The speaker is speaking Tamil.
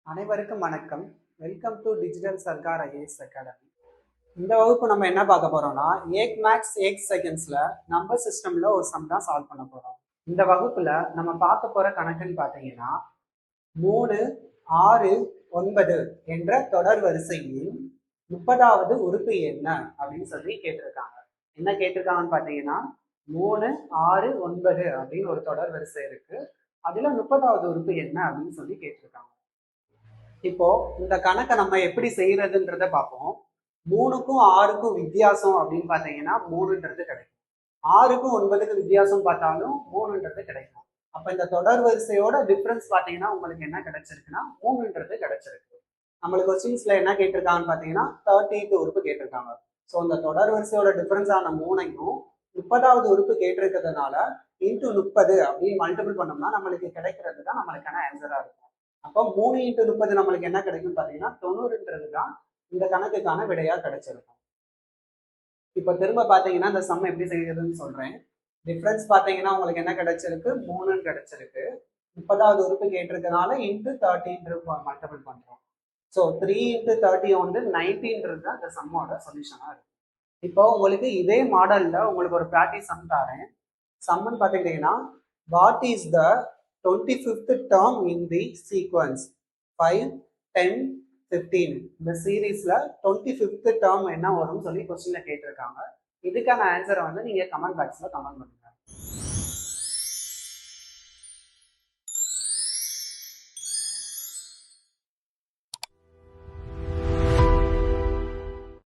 அனைவருக்கும் வணக்கம். Welcome to digital Sarkar IAS academy. இந்த வகுப்பு நம்ம என்ன பார்க்க போறோம்னா, ஏக் மேக்ஸ் ஏக் செகண்ட்ஸ்ல நம்பர் சிஸ்டம்ல ஒரு சம் தான் சால்வ் பண்ண போறோம். இந்த வகுப்புல நம்ம பார்க்க போற கணக்குன்னு பார்த்தீங்கன்னா 3, 6, 9 என்ற தொடர் வரிசையில் 30வது உறுப்பு என்ன அப்படின்னு சொல்லி கேட்டிருக்காங்க. என்ன கேட்டிருக்காங்கன்னு பார்த்தீங்கன்னா 3, 6, 9 அப்படின்னு ஒரு தொடர் வரிசை இருக்கு. அதுல 30வது உறுப்பு என்ன அப்படின்னு சொல்லி கேட்டிருக்காங்க. இப்போ இந்த கணக்கை நம்ம எப்படி செய்யறதுன்றத பார்ப்போம். 3க்கும் 6க்கும் வித்தியாசம் அப்படின்னு பார்த்தீங்கன்னா 3ன்றது கிடைக்கும். 6க்கும் 9க்கு வித்தியாசம் பார்த்தாலும் 3ன்றது கிடைக்கும். அப்ப இந்த தொடர் வரிசையோட டிஃபரன்ஸ் பார்த்தீங்கன்னா உங்களுக்கு என்ன கிடைச்சிருக்குன்னா 3ன்றது கிடைச்சிருக்கு. நம்மளுக்கு கொஸ்டின்ஸ்ல என்ன கேட்டிருக்காங்கன்னு பார்த்தீங்கன்னா 30th உறுப்பு கேட்டிருக்காங்க. ஸோ இந்த தொடர் வரிசையோட டிஃபரன்ஸ் ஆன 3ஐயும் 30வது உறுப்பு கேட்டிருக்கிறதுனால இன்டூ 30 அப்படின்னு மல்டிபிள் பண்ணோம்னா நம்மளுக்கு கிடைக்கிறது தான் நம்மளுக்கான ஆன்சரா இருக்கும். அப்போ 3 × 30 நம்மளுக்கு என்ன கிடைக்கும் பார்த்தீங்கன்னா 90ன்றது தான் இந்த கணக்குக்கான விடையா கிடைச்சிருக்கும். இப்போ திரும்ப பார்த்தீங்கன்னா இந்த சம் எப்படி செய்யறதுன்னு சொல்றேன். டிஃபரன்ஸ் பார்த்தீங்கன்னா உங்களுக்கு என்ன கிடைச்சிருக்கு, 3ன்னு கிடைச்சிருக்கு. 30வது உறுப்பு கேட்டிருக்கனால இன்ட்டு 30 மல்டிபிள் பண்றோம். ஸோ 3 × 30 வந்து 19ன்றது தான் இந்த சம்மோட சொல்யூஷனா இருக்கு. இப்போ உங்களுக்கு இதே மாடல்ல உங்களுக்கு ஒரு ப்ராக்டிஸ் சம் தரேன். சம்னு பார்த்துக்கிட்டீங்கன்னா what is the 25th term in the sequence 5, 10, 15. இந்த சீரீஸ்ல 25th term என்ன வரும்னு சொல்லி கொஸ்டின்ல கேட்டிருக்காங்க. இதுக்கான ஆன்சரை வந்து நீங்க கமெண்ட் பாக்ஸ்ல கமெண்ட் பண்ணுங்க.